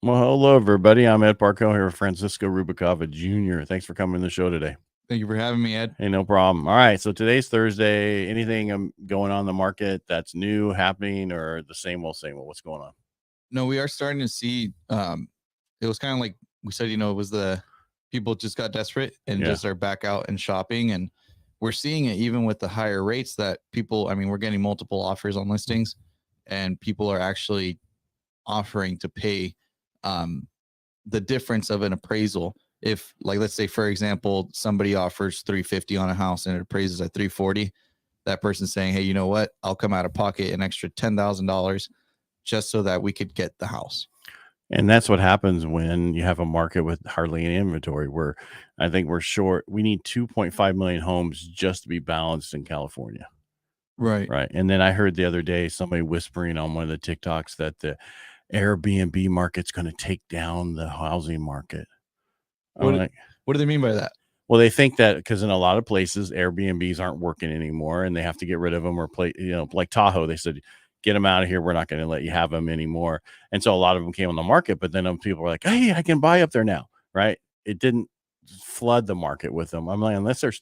Well, hello, everybody. I'm Ed Parcaut here with Francisco Ruvalcaba Jr. Thanks for coming to the show today. Thank you for having me, Ed. Hey, no problem. All right. So today's Thursday. Anything going on in the market that's new, happening, or the same old, same old? What's going on? No, we are starting to see, it was kind of like we said, it was the people just got desperate and just are back out and shopping. And we're seeing it even with the higher rates that people, we're getting multiple offers on listings and people are actually offering to pay the difference of an appraisal. If, like, let's say, for example, somebody offers $350 on a house and it appraises at $340, that person's saying, hey, you know what? I'll come out of pocket an extra $10,000 just so that we could get the house. And that's what happens when you have a market with hardly any inventory. I think we're short. We need 2.5 million homes just to be balanced in California. Right. And then I heard the other day somebody whispering on one of the TikToks that the Airbnb market's going to take down the housing market. What do they mean by that? Well, they think that because in a lot of places, Airbnbs aren't working anymore and they have to get rid of them or like Tahoe, they said, get them out of here. We're not going to let you have them anymore. And so a lot of them came on the market, but then people were like, hey, I can buy up there now. Right. It didn't flood the market with them. I'm like, unless there's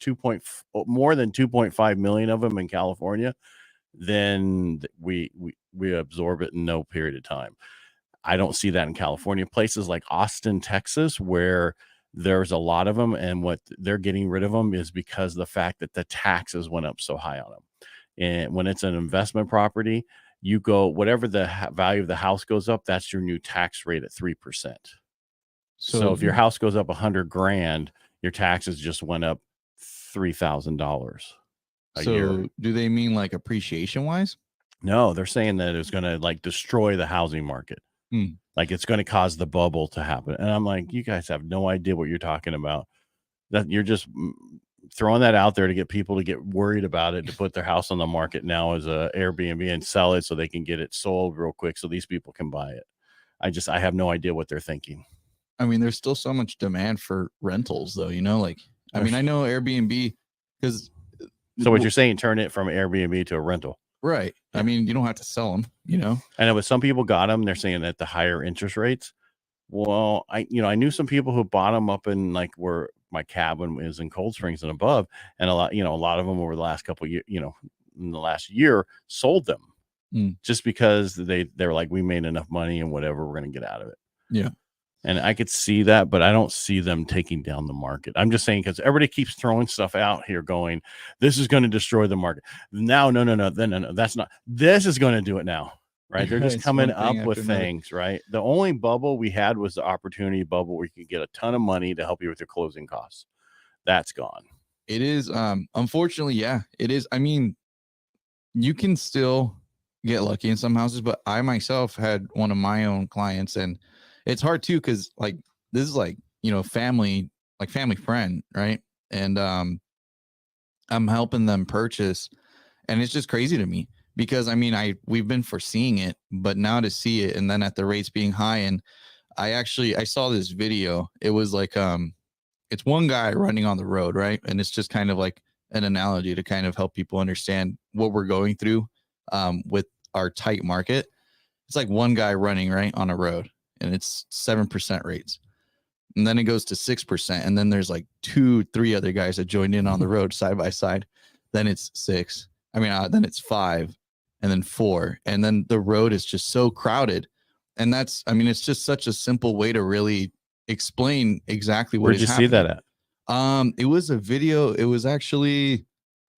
more than 2.5 million of them in California, then we absorb it in no period of time. I don't see that in California. Places like Austin, Texas, where there's a lot of them, and what they're getting rid of them is because of the fact that the taxes went up so high on them. And when it's an investment property, you go whatever the value of the house goes up, that's your new tax rate at 3%. So if your house goes up $100,000, your taxes just went up $3,000 a year. So do they mean like appreciation wise? No, they're saying that it's going to like destroy the housing market. Like it's going to cause the bubble to happen. And I'm like, you guys have no idea what you're talking about. That you're just throwing that out there to get people to get worried about it, to put their house on the market now as a Airbnb and sell it so they can get it sold real quick so these people can buy it. I have no idea what they're thinking. There's still so much demand for rentals though, I know Airbnb because. So what you're saying, turn it from Airbnb to a rental. Right. You don't have to sell them, I know, but some people got them. They're saying that the higher interest rates. Well, I knew some people who bought them up in like where my cabin is in Cold Springs and above. And a lot of them over the last couple of years, in the last year sold them just because they're like, we made enough money and whatever, we're going to get out of it. Yeah. And I could see that, but I don't see them taking down the market. I'm just saying, because everybody keeps throwing stuff out here going, this is going to destroy the market. No, that's not. This is going to do it now, right? They're just coming up with things, right? The only bubble we had was the opportunity bubble where you could get a ton of money to help you with your closing costs. That's gone. It is, unfortunately, yeah, it is. You can still get lucky in some houses, but I myself had one of my own clients, and it's hard too, because like this is like family friend, right? And I'm helping them purchase, and it's just crazy to me because we've been foreseeing it, but now to see it and then at the rates being high, and I saw this video. It was like it's one guy running on the road, right? And it's just kind of like an analogy to kind of help people understand what we're going through with our tight market. It's like one guy running right on a road, and it's 7% rates. And then it goes to 6%. And then there's like 2-3 other guys that joined in on the road side by side. Then it's 6. Then it's 5 and then 4. And then the road is just so crowded. And that's, it's just such a simple way to really explain exactly what Where'd you see that at? It was a video. It was actually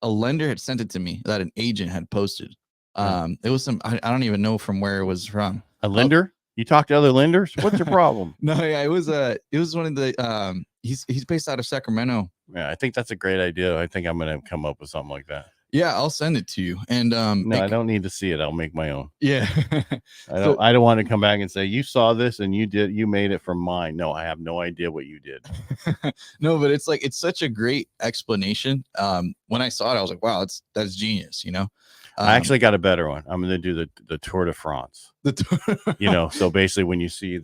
a lender had sent it to me that an agent had posted. It was I don't even know from where it was from. A lender? You talk to other lenders? What's your problem? No, yeah, it was one of the he's based out of Sacramento. Yeah, I think that's a great idea. I think I'm gonna come up with something like that. Yeah, I'll send it to you. And no, I don't need to see it. I'll make my own. Yeah. I don't want to come back and say you saw this and you made it from mine. No, I have no idea what you did. No, but it's such a great explanation. When I saw it, I was like, wow, that's genius, I actually got a better one. I'm going to do the Tour de France. So basically when you see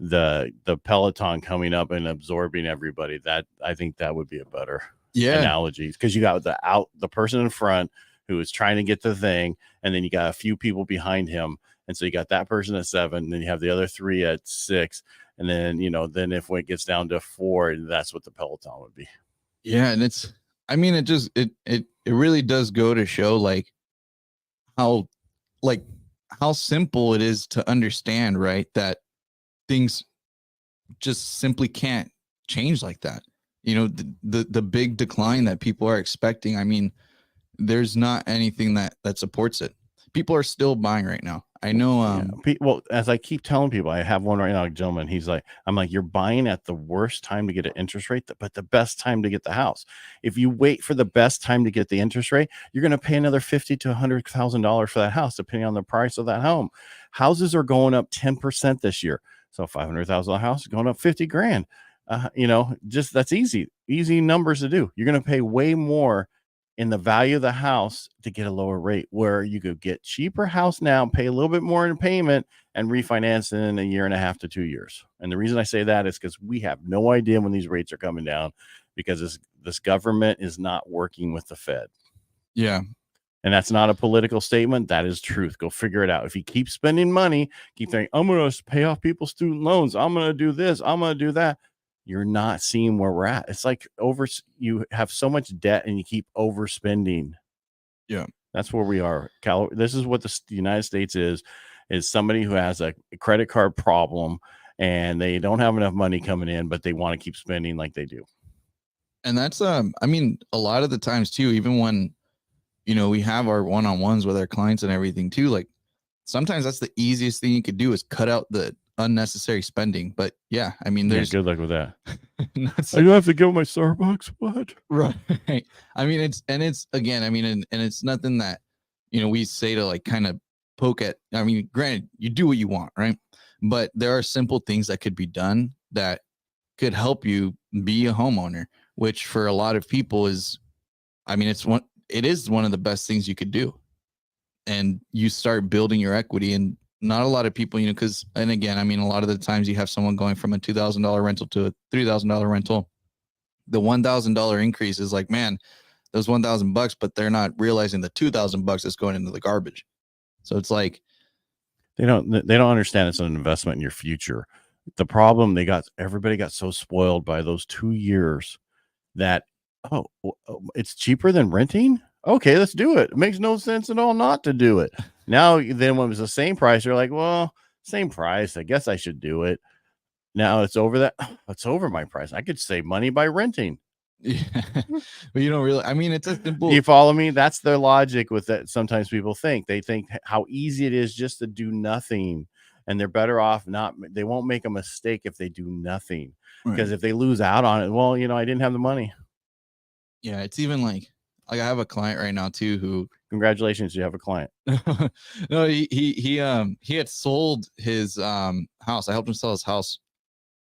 the peloton coming up and absorbing everybody, that I think that would be a better analogy, because you got the person in front who is trying to get the thing, and then you got a few people behind him, And so you got that person at 7, then you have the other 3 at 6, and then then if it gets down to 4, that's what the Peloton would be. Yeah, and it really does go to show like how simple it is to understand, right? That things just simply can't change like that. The big decline that people are expecting. I mean, there's not anything that supports it. People are still buying right now. I know. Well, as I keep telling people, I have one right now, a gentleman. I'm like, you're buying at the worst time to get an interest rate, but the best time to get the house. If you wait for the best time to get the interest rate, you're going to pay another $50,000 to $100,000 for that house, depending on the price of that home. Houses are going up 10% this year, so $500,000 house is going up $50,000. Just that's easy numbers to do. You're going to pay way more in the value of the house to get a lower rate, where you could get cheaper house now, pay a little bit more in payment, and refinance in a year and a half to 2 years. And the reason I say that is because we have no idea when these rates are coming down, because this government is not working with the Fed. Yeah. And that's not a political statement. That is truth. Go figure it out. If you keep spending money, keep thinking, I'm going to pay off people's student loans, I'm going to do this, I'm going to do that, you're not seeing where we're at. It's like you have so much debt and you keep overspending. Yeah. That's where we are. This is what the United States is somebody who has a credit card problem and they don't have enough money coming in, but they want to keep spending like they do. And that's, I mean, a lot of the times too, even when, we have our one-on-ones with our clients and everything too, like sometimes that's the easiest thing you could do is cut out the unnecessary spending. But yeah, I mean, there's good luck with that. I don't have to go to my Starbucks. What? Right. I mean, again, I mean, and it's nothing that, we say to like kind of poke at. I mean, granted, you do what you want, right? But there are simple things that could be done that could help you be a homeowner, which for a lot of people is, I mean, it is one of the best things you could do. And you start building your equity, and not a lot of people, because, and again, I mean, a lot of the times you have someone going from a $2,000 rental to a $3,000 rental. The $1,000 increase is like, man, those $1,000, but they're not realizing the $2,000 is going into the garbage. So it's like they don't understand it's an investment in your future. The problem everybody got so spoiled by those 2 years that it's cheaper than renting. Okay, let's do it. It makes no sense at all not to do it. Now, then when it was the same price, you're like, well, same price, I guess I should do it. Now it's over that. It's over my price. I could save money by renting. Yeah. But you don't really, I mean, it's a simple. You follow me? That's their logic with that. Sometimes people think how easy it is just to do nothing, and they're better off they won't make a mistake if they do nothing. Because if they lose out on it, well, I didn't have the money. Yeah, it's even like I have a client right now too who, congratulations, you have a client. No, he had sold his house. I helped him sell his house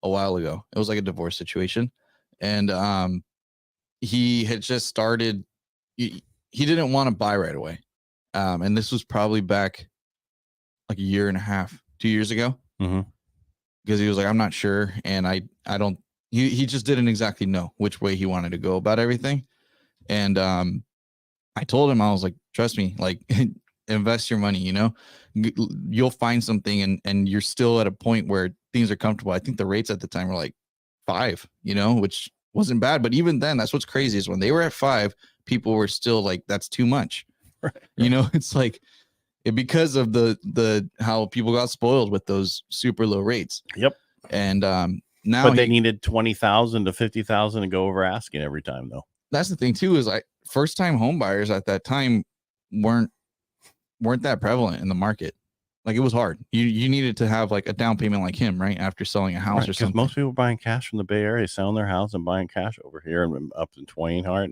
a while ago. It was like a divorce situation, and he had just started. He didn't want to buy right away, and this was probably back like a year and a half, 2 years ago. Mm-hmm. Because he was like, I'm not sure, and I don't. He just didn't exactly know which way he wanted to go about everything. And I told him, I was like, trust me, like invest your money, you'll find something, and you're still at a point where things are comfortable. I think the rates at the time were like 5, which wasn't bad. But even then, that's what's crazy is when they were at 5, people were still like, that's too much. Right. It's like because of the how people got spoiled with those super low rates. Yep. And now but they needed 20,000 to 50,000 to go over asking every time, though. That's the thing too, is like first time home buyers at that time weren't that prevalent in the market. Like it was hard. You needed to have like a down payment like him, right? After selling a house or something. Most people buying cash from the Bay Area, selling their house and buying cash over here and up in Twain Hart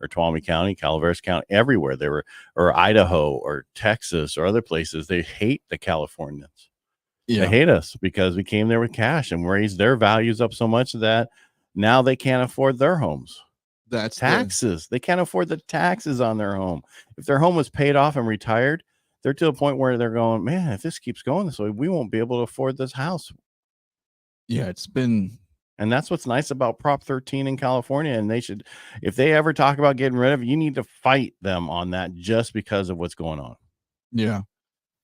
or Tuolumne County, Calaveras County, everywhere they were, or Idaho or Texas or other places. They hate the Californians. Yeah. They hate us because we came there with cash and raised their values up so much that now they can't afford their homes. That's taxes. They can't afford the taxes on their home. If their home was paid off and retired, they're to a point where they're going, man, if this keeps going this way, we won't be able to afford this house. Yeah, it's been. And that's what's nice about Prop 13 in California. And they should, if they ever talk about getting rid of it, you need to fight them on that just because of what's going on. Yeah,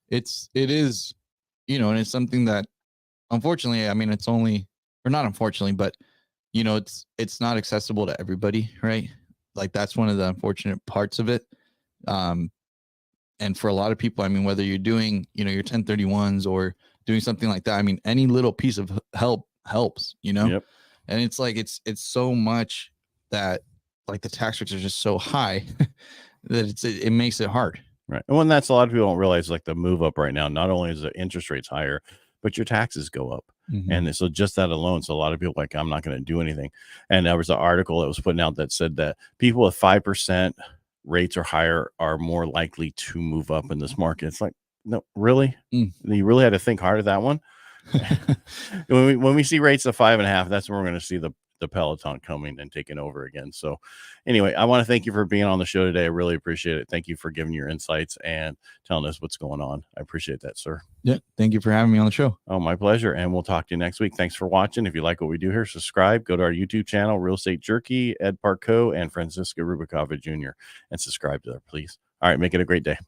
it is. and it's something that, unfortunately, I mean, it's only, or not unfortunately, but it's not accessible to everybody, right? Like that's one of the unfortunate parts of it. Um, and for a lot of people, I mean, whether you're doing, your 1031s or doing something like that, I mean, any little piece of help helps, Yep. and it's like, it's so much that like the tax rates are just so high that it makes it hard. Right. And when that's, a lot of people don't realize, like the move up right now, not only is the interest rates higher, but your taxes go up. And so just that alone. So a lot of people like, I'm not going to do anything. And there was an article that was putting out that said that people with 5% rates or higher are more likely to move up in this market. It's like, no, really? You really had to think hard at that one. when we see rates of 5.5, that's when we're going to see the peloton coming and taking over again. So anyway, I want to thank you for being on the show today. I really appreciate it. Thank you for giving your insights and telling us what's going on. I appreciate that, sir. Yeah, thank you for having me on the show. Oh, my pleasure. And we'll talk to you next week. Thanks for watching. If you like what we do here, subscribe. Go to our YouTube channel, Real Estate Jerky, Ed Parcaut and Francisco Ruvalcaba Jr., and subscribe to there, please. All right, make it a great day.